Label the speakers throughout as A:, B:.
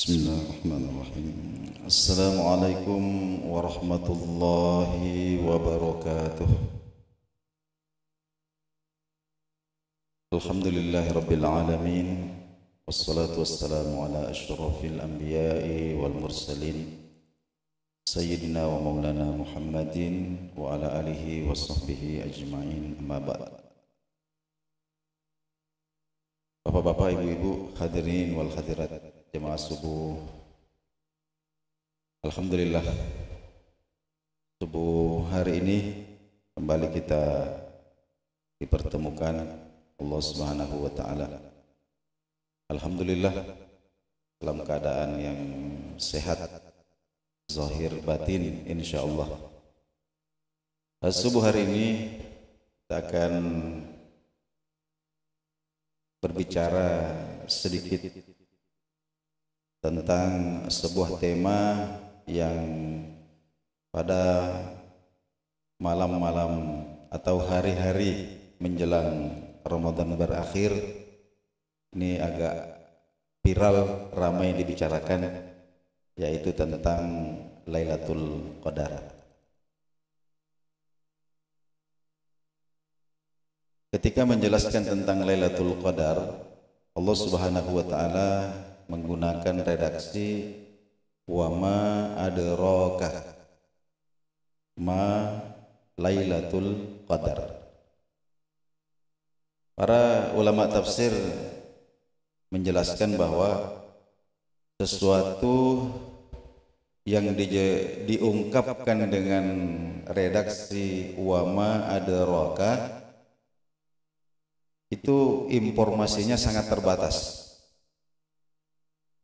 A: Bismillahirrahmanirrahim. Assalamualaikum warahmatullahi wabarakatuh. Alhamdulillahirabbil alamin. Wassalatu wassalamu ala asyrafil anbiya'i wal mursalin sayyidina wa maulana Muhammadin wa ala alihi wa sahbihi ajma'in. Amma ba'd. Bapak-bapak, ibu-ibu, hadirin wal hadirat jemaah subuh. Alhamdulillah, subuh hari ini kembali kita dipertemukan Allah Subhanahu wa taala. Alhamdulillah dalam keadaan yang sehat zahir batin insyaallah. Subuh hari ini kita akan berbicara sedikit tentang sebuah tema yang pada malam-malam atau hari-hari menjelang Ramadan berakhir ini agak viral, ramai dibicarakan, yaitu tentang Lailatul Qadar. Ketika menjelaskan tentang Lailatul Qadar, Allah Subhanahu wa taala menggunakan redaksi wa ma adraka ma Lailatul Qadar. Para ulama tafsir menjelaskan bahwa sesuatu yang diungkapkan dengan redaksi wa ma adraka itu informasinya sangat terbatas.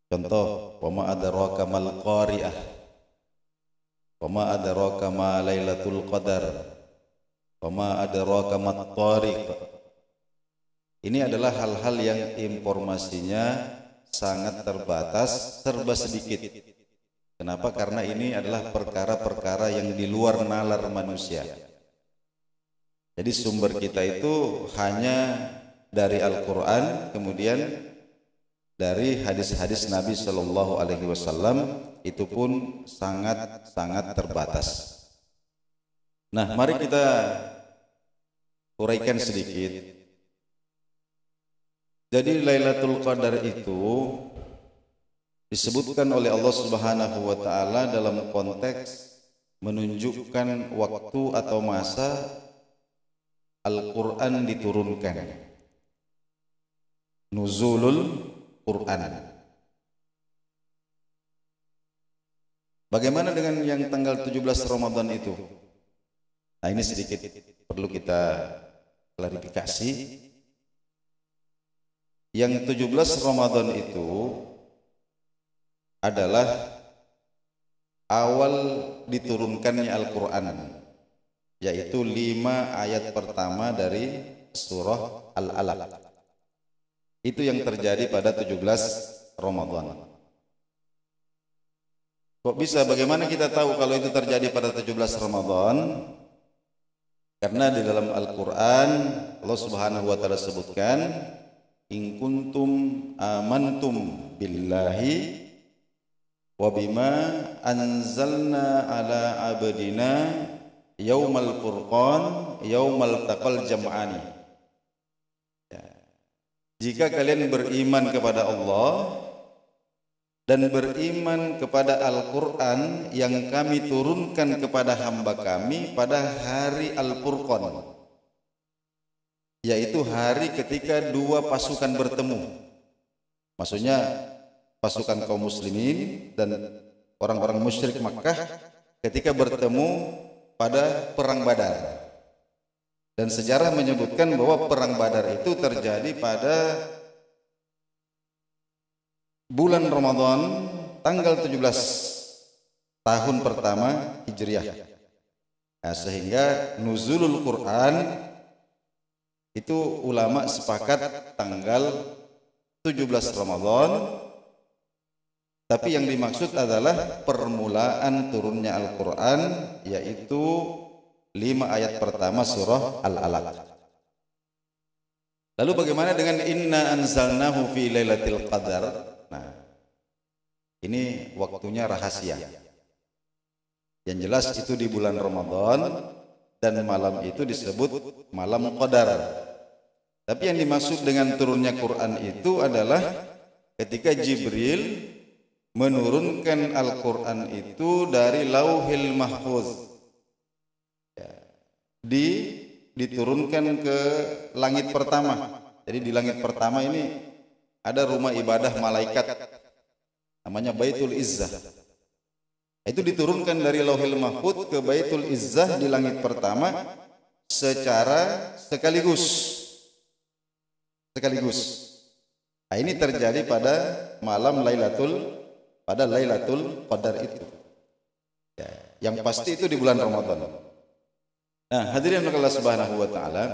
A: Contoh, wa ma adraka mal qari'ah, wa ma adraka ma Lailatul Qadar, wa ma adraka mat tariq. Ini adalah hal-hal yang informasinya sangat terbatas, serba sedikit. Kenapa? Karena ini adalah perkara-perkara yang di luar nalar manusia. Jadi sumber kita itu hanya dari Al-Quran, kemudian dari hadis-hadis Nabi Shallallahu Alaihi Wasallam, itu pun sangat terbatas. Nah, mari kita uraikan sedikit. Jadi Lailatul Qadar itu disebutkan oleh Allah Subhanahu Wa Taala dalam konteks menunjukkan waktu atau masa Al-Quran diturunkan, nuzulul Quran. Bagaimana dengan yang tanggal 17 Ramadan itu? Nah, ini sedikit perlu kita klarifikasi. Yang 17 Ramadan itu adalah awal diturunkannya Al-Quran, yaitu 5 ayat pertama dari surah Al-Alaq. Itu yang terjadi pada 17 Ramadan. Kok bisa? Bagaimana kita tahu kalau itu terjadi pada 17 Ramadan? Karena di dalam Al-Quran Allah Subhanahu wa taala sebutkan, in kuntum amantum billahi wa bima anzalna ala abdina yaumal furqan yaumal taqal jam'ani. Jika kalian beriman kepada Allah dan beriman kepada Al-Quran yang kami turunkan kepada hamba kami pada hari Al-Furqan, yaitu hari ketika dua pasukan bertemu. Maksudnya pasukan kaum muslimin dan orang-orang musyrik Makkah ketika bertemu pada perang Badar. Dan sejarah menyebutkan bahwa perang Badar itu terjadi pada bulan Ramadan tanggal 17 tahun pertama Hijriah. Nah, sehingga nuzulul Quran itu ulama sepakat tanggal 17 Ramadan, tapi yang dimaksud adalah permulaan turunnya Al-Quran, yaitu 5 ayat pertama surah Al-Alaq. Lalu bagaimana dengan inna anzalnahu fi lailatul qadar? Nah, Ini waktunya rahasia. Yang jelas itu di bulan Ramadan dan malam itu disebut malam Qadar. Tapi yang dimaksud dengan turunnya Quran itu adalah ketika Jibril menurunkan Al-Quran itu dari Lauhil Mahfuz, diturunkan ke langit pertama. Jadi di langit pertama ini ada rumah ibadah malaikat, namanya Baitul Izzah. Itu diturunkan dari Lauhil Mahfuz ke Baitul Izzah di langit pertama secara sekaligus. Nah, ini terjadi pada malam Lailatul Qadar itu. Ya, yang pasti itu di bulan Ramadan. Nah, hadirin Allah Subhanahu wa taala,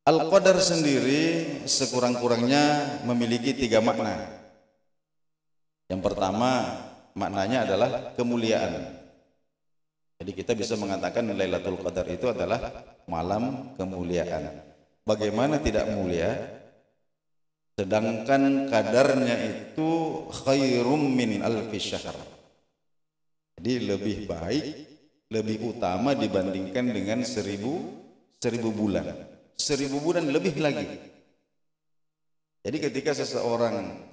A: Al-Qadar sendiri sekurang-kurangnya memiliki 3 makna. Yang pertama, maknanya adalah kemuliaan. Jadi kita bisa mengatakan Lailatul Qadar itu adalah malam kemuliaan. Bagaimana tidak mulia? Sedangkan kadarnya itu khairum min alfi syahr. Jadi lebih baik, lebih utama dibandingkan dengan 1000 bulan. 1000 bulan lebih lagi. Jadi ketika seseorang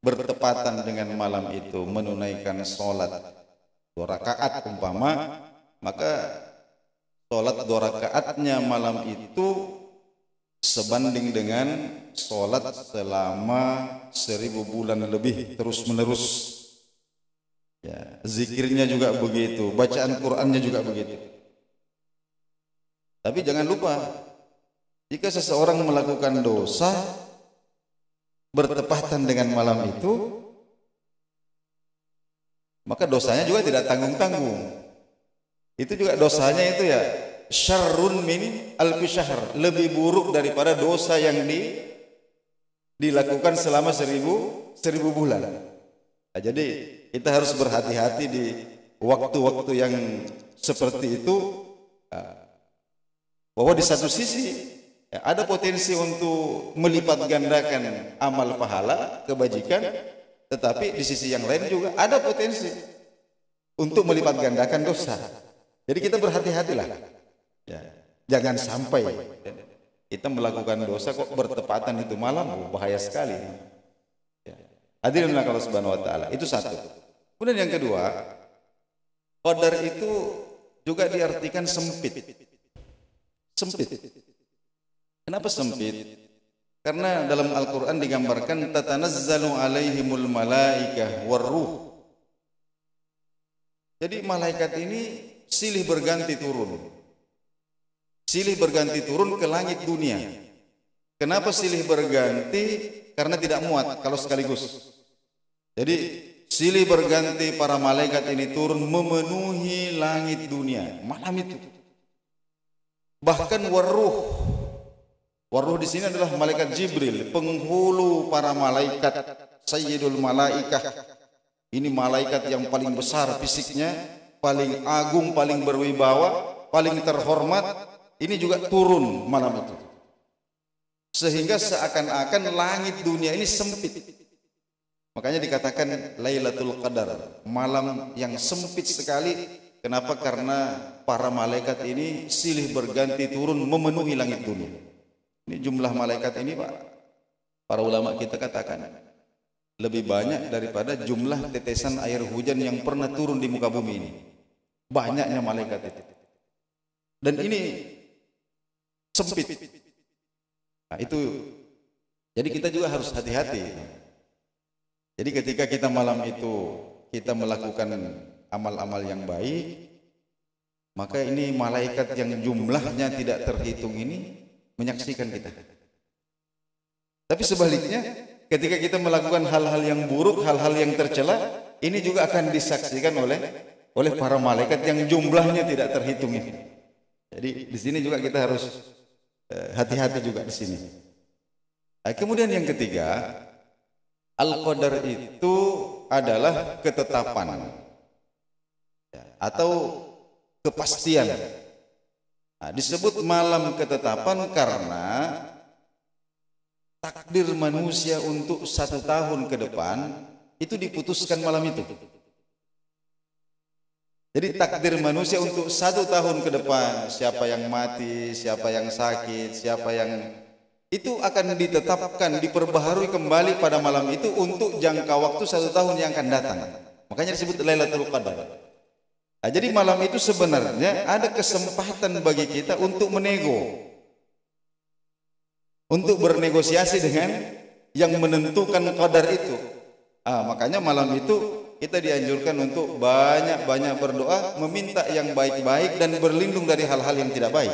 A: bertepatan dengan malam itu menunaikan sholat 2 rakaat umpama, maka sholat 2 rakaatnya malam itu sebanding dengan sholat selama 1000 bulan lebih terus menerus. Ya, zikirnya juga begitu, bacaan Qur'annya juga begitu. Tapi jangan lupa, jika seseorang melakukan dosa bertepatan dengan malam itu, maka dosanya juga tidak tanggung-tanggung. Itu juga dosanya itu ya syarrun min alfi syahr, lebih buruk daripada dosa yang dilakukan selama 1000 bulan. Nah, jadi kita harus berhati-hati di waktu-waktu yang seperti itu, bahwa di satu sisi ada potensi untuk melipat gandakan amal pahala kebajikan, tetapi di sisi yang lain juga ada potensi untuk melipat gandakan dosa. Jadi kita berhati-hatilah, ya, jangan sampai kita melakukan dosa kok bertepatan itu malam, bahaya sekali. Ya. Hadirin Allah Subhanahu wa taala, itu satu. Kemudian yang kedua, qadar itu juga diartikan sempit. Kenapa sempit? Karena dalam Al-Quran digambarkan tatanazzalu alaihimul malaikah warruh. Jadi malaikat ini silih berganti turun ke langit dunia. Kenapa silih berganti? Karena tidak muat kalau sekaligus. Jadi silih berganti para malaikat ini turun memenuhi langit dunia malam itu. Bahkan Warruh di sini adalah malaikat Jibril, penghulu para malaikat, Sayyidul Malaikah. Ini malaikat yang paling besar fisiknya, paling agung, paling berwibawa, paling terhormat. Ini juga turun malam itu. Sehingga seakan-akan langit dunia ini sempit. Makanya dikatakan Lailatul Qadar, malam yang sempit sekali. Kenapa? Karena para malaikat ini silih berganti turun memenuhi langit dunia. Ini jumlah malaikat ini, Pak, para ulama kita katakan lebih banyak daripada jumlah tetesan air hujan yang pernah turun di muka bumi ini. Banyaknya malaikat itu. Dan ini sempit. Nah, itu jadi kita juga harus hati-hati. Jadi ketika kita malam itu kita melakukan amal-amal yang baik, maka ini malaikat yang jumlahnya tidak terhitung ini menyaksikan kita. Tapi sebaliknya, ketika kita melakukan hal-hal yang buruk, hal-hal yang tercela, ini juga akan disaksikan oleh para malaikat yang jumlahnya tidak terhitung ini. Jadi di sini juga kita harus hati-hati juga di sini. Nah, kemudian yang ketiga, Al-Qadar itu adalah ketetapan atau kepastian. Nah, disebut malam ketetapan karena takdir manusia untuk 1 tahun ke depan itu diputuskan malam itu. Jadi takdir manusia untuk 1 tahun ke depan, siapa yang mati, siapa yang sakit, siapa yang itu akan ditetapkan, diperbaharui kembali pada malam itu untuk jangka waktu 1 tahun yang akan datang. Makanya disebut Lailatul Qadar. Nah, jadi malam itu sebenarnya ada kesempatan bagi kita untuk menego, untuk bernegosiasi dengan yang menentukan qadar itu. Makanya malam itu kita dianjurkan untuk banyak-banyak berdoa, meminta yang baik-baik dan berlindung dari hal-hal yang tidak baik.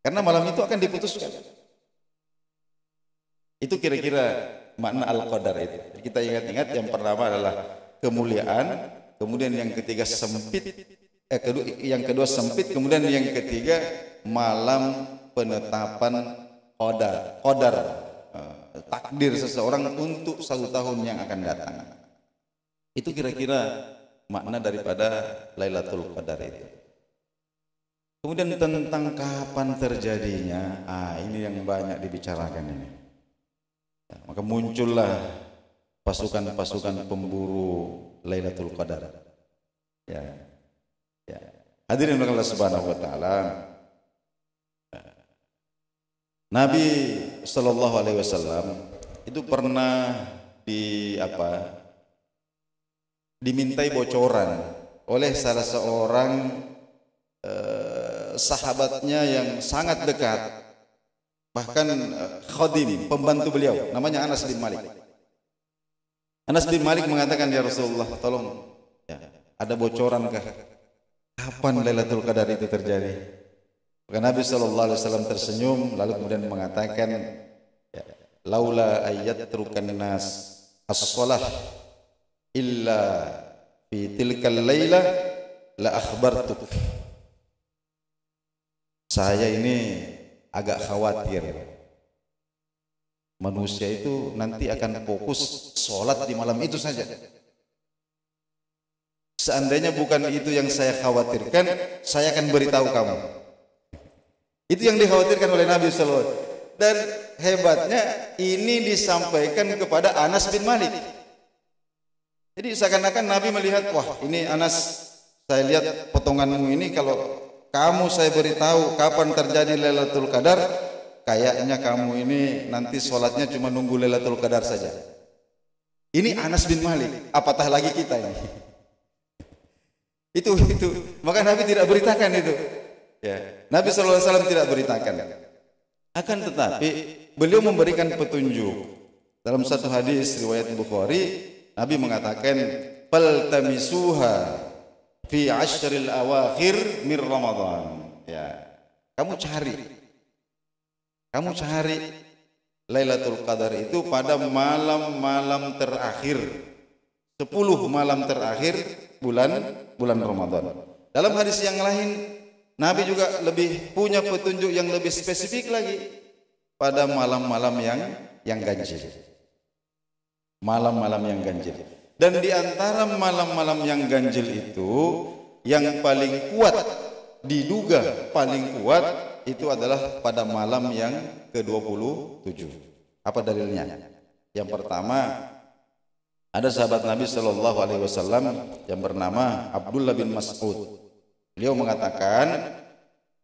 A: Karena malam itu akan diputuskan. Itu kira-kira makna al-qadar itu. Kita ingat-ingat, yang pertama adalah kemuliaan, kemudian yang ketiga sempit, yang kedua sempit, kemudian yang ketiga malam penetapan qadar, takdir seseorang untuk 1 tahun yang akan datang. Itu kira-kira makna daripada Lailatul Qadar itu. Kemudian tentang kapan terjadinya, ini yang banyak dibicarakan ini. Maka muncullah pasukan-pasukan pemburu Lailatul Qadar. Ya. Hadirin Allah Subhanahu wa taala. Nabi sallallahu alaihi wasallam itu pernah dimintai bocoran oleh salah seorang sahabatnya yang sangat dekat, bahkan khadim, pembantu beliau, namanya Anas bin Malik. Anas bin Malik mengatakan, ya Rasulullah, tolong, ada bocoran kapan Lailatul Qadar itu terjadi? Maka Nabi sallallahu alaihi wasallam tersenyum lalu kemudian mengatakan, laula ayyatrukan nas as-shalah illa fi tilkal laila la akhbartuk. Saya ini agak khawatir manusia itu nanti akan fokus sholat di malam itu saja. Seandainya bukan itu yang saya khawatirkan, saya akan beritahu kamu. Itu yang dikhawatirkan oleh Nabi sallallahu alaihi wasallam. Dan hebatnya ini disampaikan kepada Anas bin Malik. Jadi seakan-akan Nabi melihat, wah ini Anas, saya lihat potonganmu ini, kalau kamu saya beritahu kapan terjadi Lailatul Qadar, kayaknya kamu ini nanti sholatnya cuma nunggu Lailatul Qadar saja. Ini Anas bin Malik, apatah lagi kita ini. Itu. Maka Nabi tidak beritakan itu. Nabi SAW tidak beritakan. Akan tetapi beliau memberikan petunjuk. Dalam satu hadis riwayat Bukhari, Nabi mengatakan, faltamisuha fi ashril awakhir min Ramadan. Kamu cari Lailatul Qadar itu pada malam-malam terakhir, 10 malam terakhir bulan Ramadan. Dalam hadis yang lain, Nabi juga lebih punya petunjuk yang lebih spesifik lagi pada malam-malam yang ganjil. Malam-malam yang ganjil. Dan di antara malam-malam yang ganjil itu, yang paling kuat, diduga paling kuat, itu adalah pada malam yang ke-27. Apa dalilnya? Yang pertama, ada sahabat Nabi sallallahu alaihi wasallam yang bernama Abdullah bin Mas'ud. Beliau mengatakan,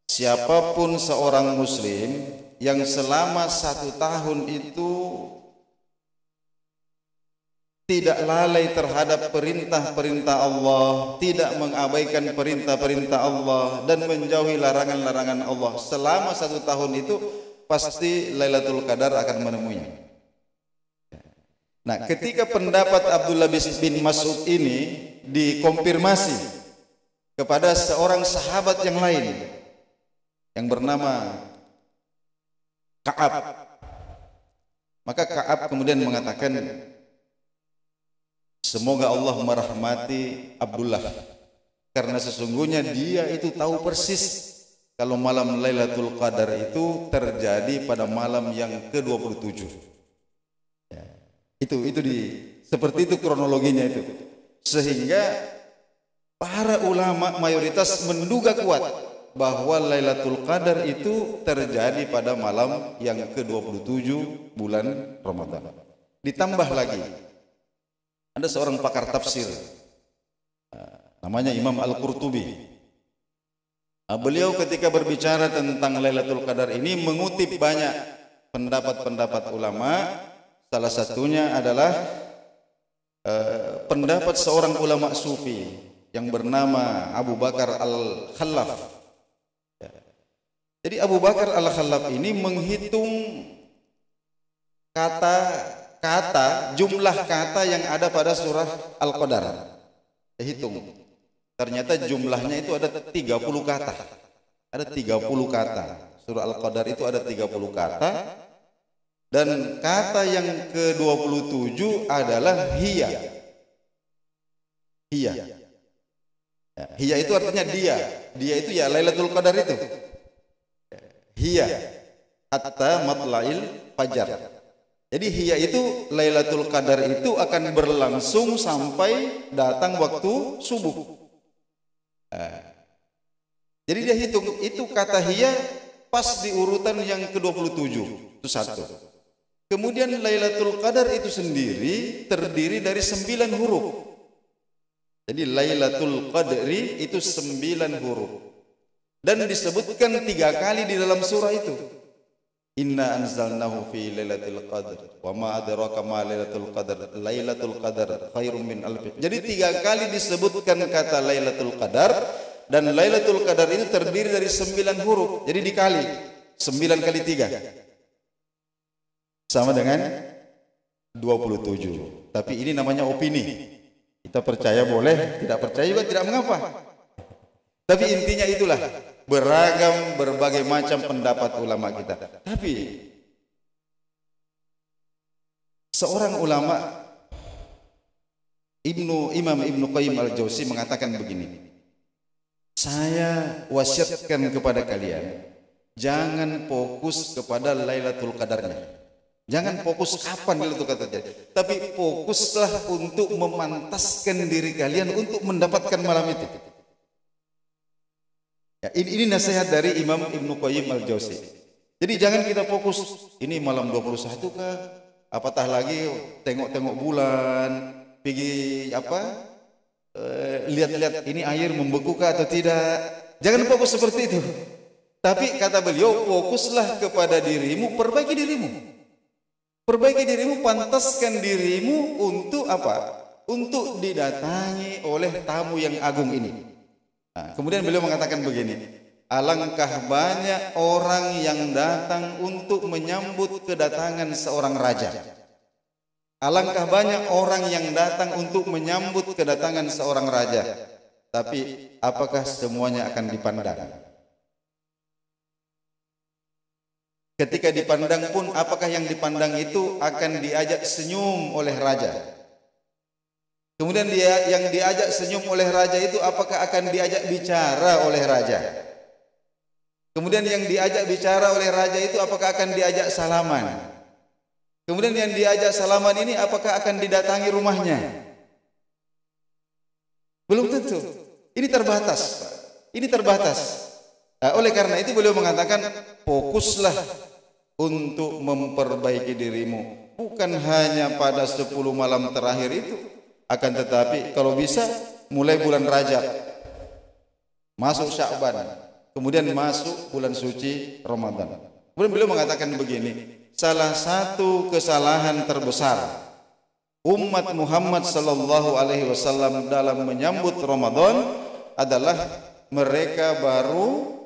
A: siapapun seorang muslim yang selama 1 tahun itu tidak lalai terhadap perintah-perintah Allah, tidak mengabaikan perintah-perintah Allah, dan menjauhi larangan-larangan Allah selama 1 tahun itu, pasti Lailatul Qadar akan menemuinya. Nah, ketika pendapat Abdullah bin Mas'ud ini dikonfirmasi kepada seorang sahabat yang lain yang bernama Ka'ab, maka Ka'ab kemudian mengatakan, semoga Allah merahmati Abdullah, karena sesungguhnya dia itu tahu persis kalau malam Lailatul Qadar itu terjadi pada malam yang ke-27. Seperti itu kronologinya itu. Sehingga para ulama mayoritas menduga kuat bahwa Lailatul Qadar itu terjadi pada malam yang ke-27 bulan Ramadan. Ditambah lagi, ada seorang pakar tafsir, namanya Imam Al-Qurtubi. Beliau ketika berbicara tentang Lailatul Qadar ini mengutip banyak pendapat-pendapat ulama. Salah satunya adalah pendapat seorang ulama sufi yang bernama Abu Bakar Al-Khallaf. Jadi Abu Bakar Al-Khallaf ini menghitung jumlah kata yang ada pada surah Al-Qadar. Hitung. Ternyata jumlahnya itu ada 30 kata. Ada 30 kata. Surah Al-Qadar itu ada 30 kata. Dan kata yang ke-27 adalah hiya. Hiya. Hiya itu artinya dia. Dia itu ya Lailatul Qadar itu. Hiya hatta matla'il fajar. Jadi hiya itu Lailatul Qadar itu akan berlangsung sampai datang waktu subuh. Jadi dia hitung itu kata hiya pas di urutan yang ke-27. Itu satu. Kemudian Lailatul Qadar itu sendiri terdiri dari 9 huruf. Jadi Lailatul Qadri itu 9 huruf. Dan disebutkan 3 kali di dalam surah itu. Inna anzalnahu fi lailatul qadr wa ma adraka ma lailatul qadr. Lailatul qadar khairum min alf. Jadi 3 kali disebutkan kata Lailatul Qadar, dan Lailatul Qadar itu terdiri dari 9 huruf. Jadi dikali 9 kali 3 sama dengan 27. Tapi ini namanya opini. Kita percaya boleh, tidak percaya juga tidak mengapa. Tapi intinya itulah, beragam berbagai macam pendapat ulama kita. Tapi seorang ulama Imam Ibnu Qayyim Al-Jauzi mengatakan begini, saya wasiatkan kepada kalian, jangan fokus kepada Lailatul Qadarnya, jangan fokus kapan Lailatul Qadarnya, tapi fokuslah untuk memantaskan diri kalian untuk mendapatkan malam itu. Ya, ini nasihat dari Imam Ibnu Qayyim Al-Jauzi. Jadi jangan kita fokus ini malam 21 kah? Apatah lagi tengok-tengok bulan, pergi lihat-lihat ini air membeku kah atau tidak. Jangan fokus seperti itu. Tapi kata beliau, fokuslah kepada dirimu, perbaiki dirimu. Perbaiki dirimu, pantaskan dirimu untuk apa? Untuk didatangi oleh tamu yang agung ini. Nah, kemudian beliau mengatakan begini, alangkah banyak orang yang datang untuk menyambut kedatangan seorang raja. Alangkah banyak orang yang datang untuk menyambut kedatangan seorang raja. Tapi apakah semuanya akan dipandang? Ketika dipandang pun, apakah yang dipandang itu akan diajak senyum oleh raja? Kemudian yang diajak senyum oleh raja itu apakah akan diajak bicara oleh raja? Kemudian yang diajak bicara oleh raja itu apakah akan diajak salaman? Kemudian yang diajak salaman ini apakah akan didatangi rumahnya? Belum tentu. Ini terbatas. Ini terbatas. Oleh karena itu beliau mengatakan, fokuslah untuk memperbaiki dirimu. Bukan hanya pada 10 malam terakhir itu. Akan tetapi kalau bisa mulai bulan Rajab, masuk Sya'ban, kemudian masuk bulan suci Ramadan. Kemudian beliau mengatakan begini, salah satu kesalahan terbesar umat Muhammad sallallahu alaihi wasallam dalam menyambut Ramadan adalah mereka baru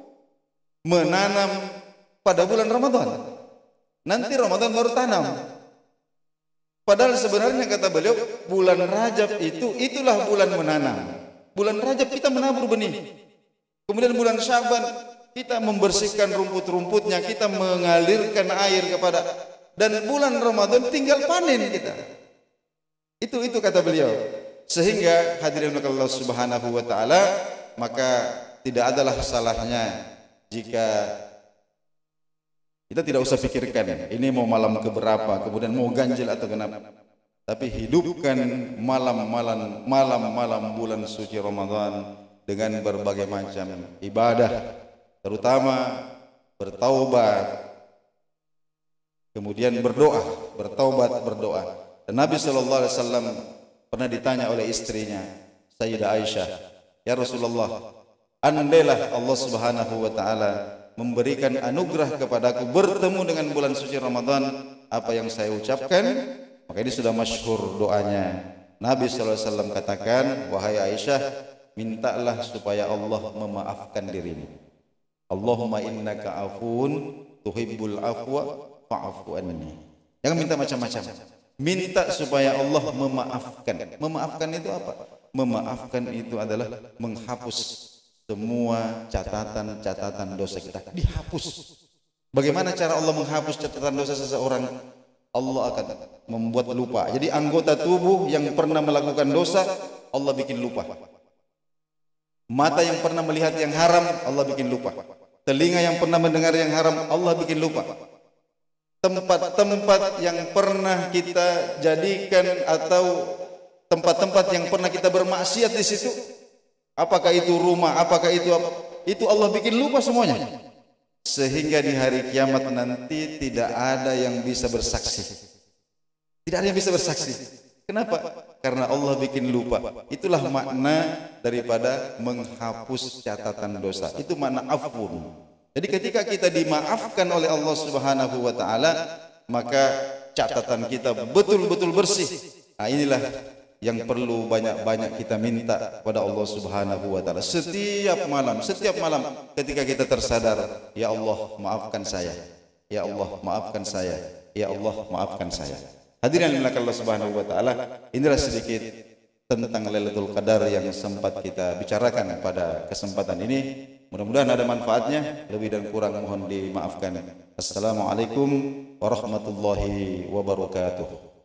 A: menanam pada bulan Ramadan. Nanti Ramadan baru tanam. Padahal sebenarnya kata beliau, bulan Rajab itulah bulan menanam. Bulan Rajab kita menabur benih. Kemudian bulan Sya'ban kita membersihkan rumput-rumputnya, kita mengalirkan air kepada, dan bulan Ramadan tinggal panen kita. Itu kata beliau. Sehingga hadirin Allah Subhanahu wa taala, maka tidak adalah salahnya jika kita tidak usah pikirkan ini mau malam keberapa, kemudian mau ganjil atau genap. Tapi hidupkan malam-malam bulan suci Ramadan dengan berbagai macam ibadah, terutama bertaubat, kemudian berdoa. Dan Nabi SAW pernah ditanya oleh istrinya, Sayyidah Aisyah, ya Rasulullah, andailah Allah Subhanahu wa taala memberikan anugerah kepadaku bertemu dengan bulan suci Ramadan, apa yang saya ucapkan? Maka ini sudah masyhur doanya. Nabi SAW katakan, wahai Aisyah, mintalah supaya Allah memaafkan dirimu. Allahumma innaka afun tuhibbul afwa fa'fu anni. Jangan minta macam-macam. Minta supaya Allah memaafkan. Memaafkan itu apa? Memaafkan itu adalah menghapus semua catatan dosa kita. Dihapus. Bagaimana cara Allah menghapus catatan dosa seseorang? Allah akan membuat lupa. Jadi anggota tubuh yang pernah melakukan dosa, Allah bikin lupa. Mata yang pernah melihat yang haram, Allah bikin lupa. Telinga yang pernah mendengar yang haram, Allah bikin lupa. Tempat-tempat yang pernah kita jadikan atau tempat-tempat yang pernah kita bermaksiat di situ, apakah itu rumah, apakah itu apa, itu Allah bikin lupa semuanya. Sehingga di hari kiamat nanti tidak ada yang bisa bersaksi. Tidak ada yang bisa bersaksi. Kenapa? Karena Allah bikin lupa. Itulah makna daripada menghapus catatan dosa. Itu makna afun. Jadi ketika kita dimaafkan oleh Allah Subhanahu wa taala, maka catatan kita betul-betul bersih. Nah, inilah yang perlu banyak-banyak kita minta pada Allah Subhanahu wa taala setiap malam ketika kita tersadar, ya Allah maafkan saya. Ya Allah maafkan saya. Ya Allah maafkan saya. Hadirin yang Allah Subhanahu wa taala, inilah sedikit tentang Lailatul Qadar yang sempat kita bicarakan pada kesempatan ini. Mudah-mudahan ada manfaatnya, lebih dan kurang mohon dimaafkan. Assalamualaikum warahmatullahi wabarakatuh.